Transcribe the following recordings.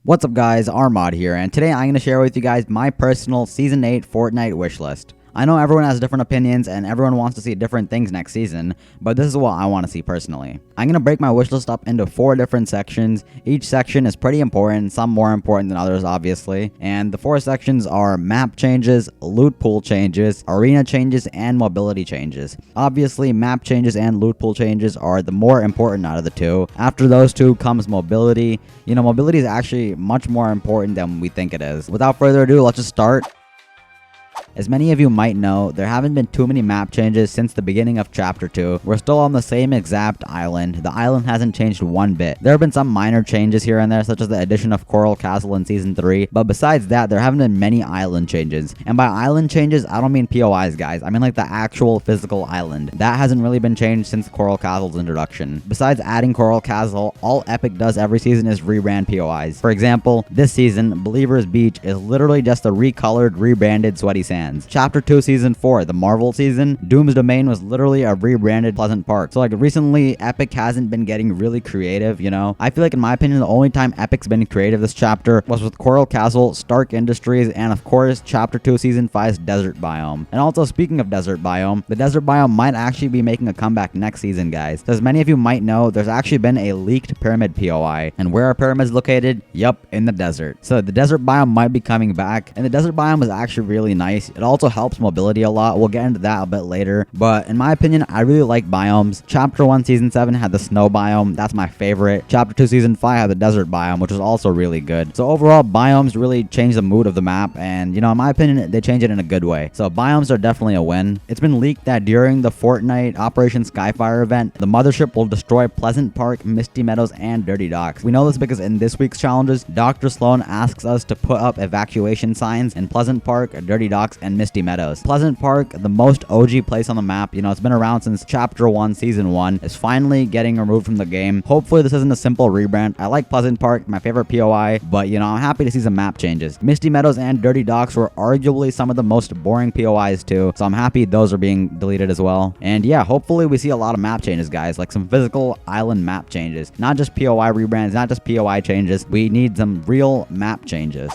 What's up guys, Armod here, and today I'm going to share with you guys my personal Season 8 Fortnite wishlist. I know everyone has different opinions and everyone wants to see different things next season, but this is what I want to see personally. I'm going to break my wishlist up into 4 different sections. Each section is pretty important, some more important than others obviously, and the 4 sections are map changes, loot pool changes, arena changes, and mobility changes. Obviously, map changes and loot pool changes are the more important out of the 2. After those 2 comes mobility. You know, mobility is actually much more important than we think it is. Without further ado, let's just start. As many of you might know, there haven't been too many map changes since the beginning of Chapter 2. We're still on the same exact island. The island hasn't changed one bit. There have been some minor changes here and there, such as the addition of Coral Castle in Season 3, but besides that, there haven't been many island changes. And by island changes, I don't mean POIs, guys. I mean like the actual physical island. That hasn't really been changed since Coral Castle's introduction. Besides adding Coral Castle, all Epic does every season is rebrand POIs. For example, this season, Believer's Beach is literally just a recolored, rebranded Sweaty Sands. Chapter 2 Season 4, the Marvel season, Doom's Domain was literally a rebranded Pleasant Park. So like recently, Epic hasn't been getting really creative, you know? I feel like in my opinion, the only time Epic's been creative this chapter was with Coral Castle, Stark Industries, and of course, Chapter 2 Season 5's Desert Biome. And also speaking of Desert Biome, the Desert Biome might actually be making a comeback next season, guys. So as many of you might know, there's actually been a leaked pyramid POI. And where are pyramids located? Yup, in the desert. So the Desert Biome might be coming back, and the Desert Biome is actually really nice. It also helps mobility a lot. We'll get into that a bit later. But in my opinion, I really like biomes. Chapter 1 Season 7 had the snow biome. That's my favorite. Chapter 2 Season 5 had the desert biome, which was also really good. So overall, biomes really change the mood of the map. And, you know, in my opinion, they change it in a good way. So biomes are definitely a win. It's been leaked that during the Fortnite Operation Skyfire event, the mothership will destroy Pleasant Park, Misty Meadows, and Dirty Docks. We know this because in this week's challenges, Dr. Sloan asks us to put up evacuation signs in Pleasant Park, Dirty Docks, and Misty Meadows. Pleasant Park, the most OG place on the map, you know, it's been around since Chapter 1 Season 1, is finally getting removed from the game. Hopefully this isn't a simple rebrand. I like Pleasant Park, my favorite POI, but you know, I'm happy to see some map changes. Misty Meadows and Dirty Docks were arguably some of the most boring POIs too, so I'm happy those are being deleted as well. And yeah, hopefully we see a lot of map changes, guys, like some physical island map changes, not just POI rebrands, not just POI changes. We need some real map changes.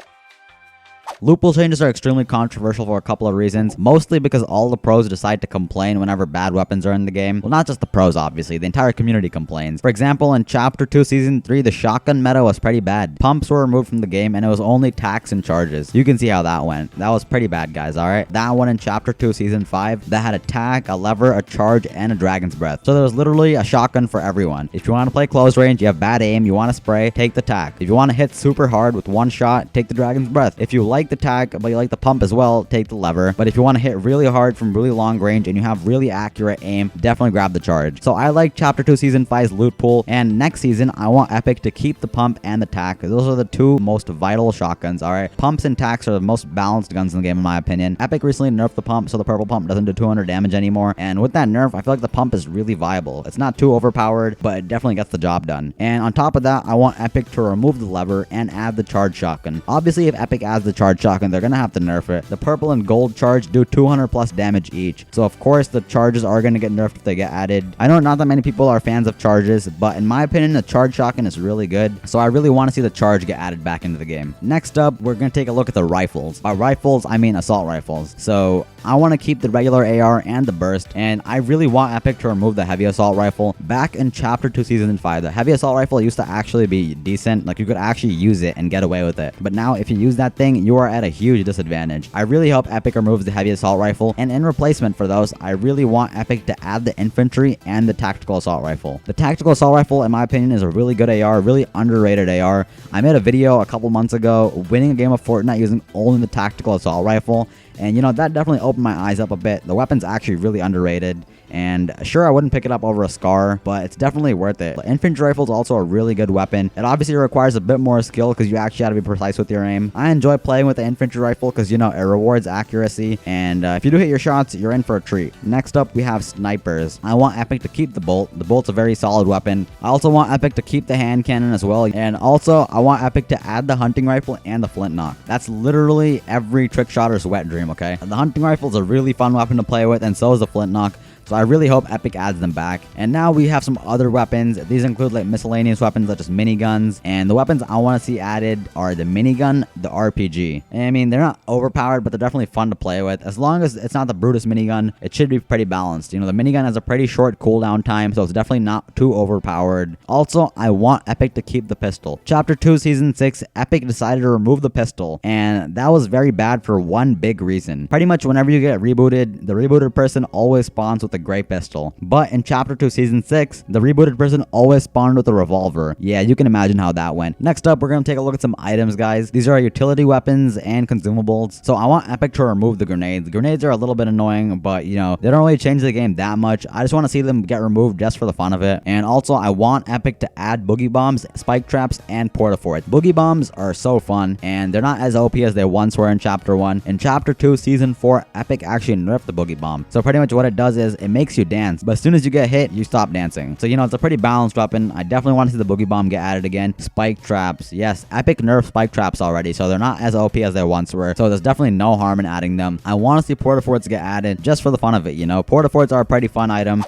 Loot pool changes are extremely controversial for a couple of reasons, mostly because all the pros decide to complain whenever bad weapons are in the game. Well, not just the pros, obviously, the entire community complains. For example, in Chapter 2 Season 3, the shotgun meta was pretty bad. Pumps were removed from the game and it was only tax and charges. You can see how that went. That was pretty bad, guys, alright? That one in Chapter 2 Season 5, that had a tack, a lever, a charge, and a dragon's breath. So there was literally a shotgun for everyone. If you want to play close range, you have bad aim, you want to spray, take the tack. If you want to hit super hard with one shot, take the dragon's breath. If you like the tack, but you like the pump as well, take the lever. But if you want to hit really hard from really long range and you have really accurate aim, definitely grab the charge. So I like Chapter 2 Season 5's loot pool, and next season I want Epic to keep the pump and the tack. Those are the 2 most vital shotguns, alright? Pumps and tacks are the most balanced guns in the game in my opinion. Epic recently nerfed the pump so the purple pump doesn't do 200 damage anymore, and with that nerf, I feel like the pump is really viable. It's not too overpowered, but it definitely gets the job done. And on top of that, I want Epic to remove the lever and add the charge shotgun. Obviously, if Epic adds the charge shotgun, they're gonna have to nerf it. The purple and gold charge do 200 plus damage each, so of course the charges are going to get nerfed if they get added. I know not that many people are fans of charges, but in my opinion the charge shotgun is really good, so I really want to see the charge get added back into the game. Next up, we're going to take a look at the rifles. By rifles, I mean assault rifles. So I want to keep the regular AR and the burst, and I really want Epic to remove the heavy assault rifle. Back in Chapter 2 Season 5, the heavy assault rifle used to actually be decent, like you could actually use it and get away with it, but now if you use that thing, you are at a huge disadvantage. I really hope Epic removes the heavy assault rifle, and in replacement for those, I really want Epic to add the infantry and the tactical assault rifle. The tactical assault rifle, in my opinion, is a really good AR, really underrated AR. I made a video a couple months ago winning a game of Fortnite using only the tactical assault rifle, and you know, that definitely opened my eyes up a bit. The weapon's actually really underrated. And sure, I wouldn't pick it up over a Scar, but it's definitely worth it. The infantry rifle is also a really good weapon. It obviously requires a bit more skill because you actually have to be precise with your aim. I enjoy playing with the infantry rifle because, you know, it rewards accuracy, and if you do hit your shots, you're in for a treat. Next up, we have snipers. I want Epic to keep the bolt. The bolt's a very solid weapon. I also want Epic to keep the hand cannon as well, and also I want Epic to add the hunting rifle and the flintlock. That's literally every trick shotter's wet dream, okay? The hunting rifle is a really fun weapon to play with, and so is the flintlock. So I really hope Epic adds them back. And now we have some other weapons. These include like miscellaneous weapons such as miniguns. And the weapons I want to see added are the minigun, the RPG. And I mean, they're not overpowered, but they're definitely fun to play with. As long as it's not the Brutus minigun, it should be pretty balanced. You know, the minigun has a pretty short cooldown time, so it's definitely not too overpowered. Also, I want Epic to keep the pistol. Chapter 2, Season 6, Epic decided to remove the pistol, and that was very bad for one big reason. Pretty much whenever you get rebooted, the rebooted person always spawns with a gray pistol. But in Chapter 2, Season 6, the rebooted person always spawned with a revolver. Yeah, you can imagine how that went. Next up, we're going to take a look at some items, guys. These are utility weapons and consumables. So I want Epic to remove the grenades. The grenades are a little bit annoying, but you know, they don't really change the game that much. I just want to see them get removed just for the fun of it. And also, I want Epic to add boogie bombs, spike traps, and portaforts. Boogie bombs are so fun, and they're not as OP as they once were in Chapter 1. In Chapter 2, Season 4, Epic actually nerfed the boogie bomb. So pretty much what it does is it makes you dance, but as soon as you get hit, you stop dancing. So you know, it's a pretty balanced weapon. I definitely want to see the boogie bomb get added again. Spike traps. Yes, Epic nerfed spike traps already, so they're not as OP as they once were. So there's definitely no harm in adding them. I want to see portaforts get added just for the fun of it, you know. Portaforts are a pretty fun item.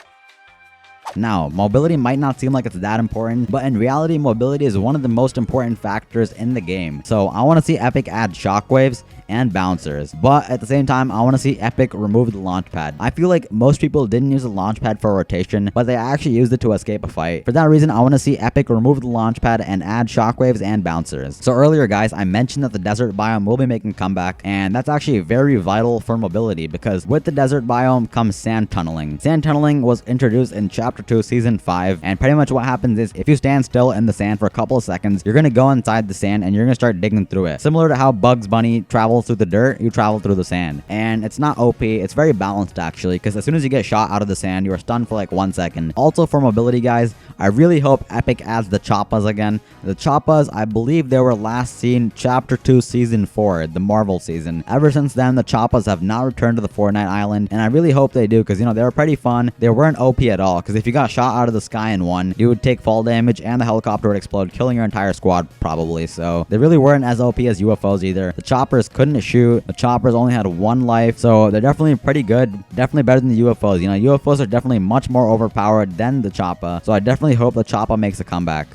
Now, mobility might not seem like it's that important, but in reality, mobility is one of the most important factors in the game. So I want to see Epic add shockwaves and bouncers, but at the same time, I want to see Epic remove the launch pad. I feel like most people didn't use the launch pad for rotation, but they actually used it to escape a fight. For that reason, I want to see Epic remove the launch pad and add shockwaves and bouncers. So earlier, guys, I mentioned that the desert biome will be making a comeback, and that's actually very vital for mobility because with the desert biome comes sand tunneling. Sand tunneling was introduced in Chapter 2, Season 5, and pretty much what happens is if you stand still in the sand for a couple of seconds, you're going to go inside the sand and you're going to start digging through it. Similar to how Bugs Bunny travels through the dirt, you travel through the sand. And it's not OP, it's very balanced actually, because as soon as you get shot out of the sand, you are stunned for like 1 second. Also for mobility, guys, I really hope Epic adds the choppas again. The choppas, I believe they were last seen Chapter 2, Season 4, the Marvel season. Ever since then, the choppas have not returned to the Fortnite island, and I really hope they do, because you know, they were pretty fun. They weren't OP at all, because if you got shot out of the sky in one, you would take fall damage and the helicopter would explode, killing your entire squad probably. So they really weren't as OP as UFOs either. The choppers couldn't shoot. The choppers only had 1 life, so they're definitely pretty good. Definitely better than the UFOs. You know, UFOs are definitely much more overpowered than the choppa. So I definitely hope the choppa makes a comeback.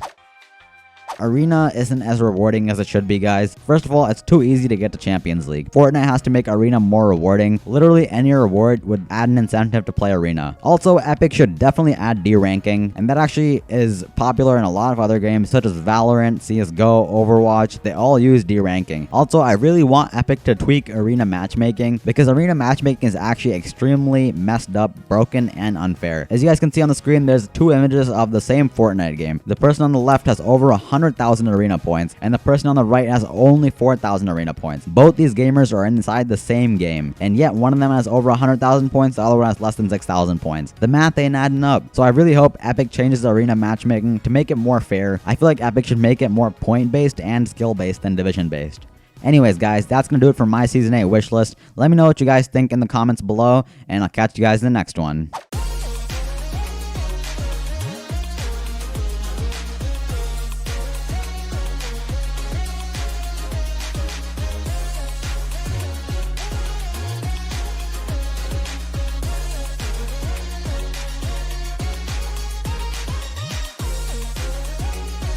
Arena isn't as rewarding as it should be, guys. First of all, it's too easy to get to Champions League. Fortnite has to make Arena more rewarding. Literally any reward would add an incentive to play Arena. Also, Epic should definitely add D-ranking, and that actually is popular in a lot of other games such as Valorant, CSGO, Overwatch. They all use D-ranking. Also, I really want Epic to tweak Arena matchmaking because Arena matchmaking is actually extremely messed up, broken, and unfair. As you guys can see on the screen, there's 2 images of the same Fortnite game. The person on the left has over 100,000 arena points, and the person on the right has only 4,000 arena points. Both these gamers are inside the same game, and yet one of them has over 100,000 points, the other one has less than 6,000 points. The math ain't adding up. So I really hope Epic changes the arena matchmaking to make it more fair. I feel like Epic should make it more point-based and skill-based than division-based. Anyways, guys, that's gonna do it for my Season 8 wish list. Let me know what you guys think in the comments below, and I'll catch you guys in the next one.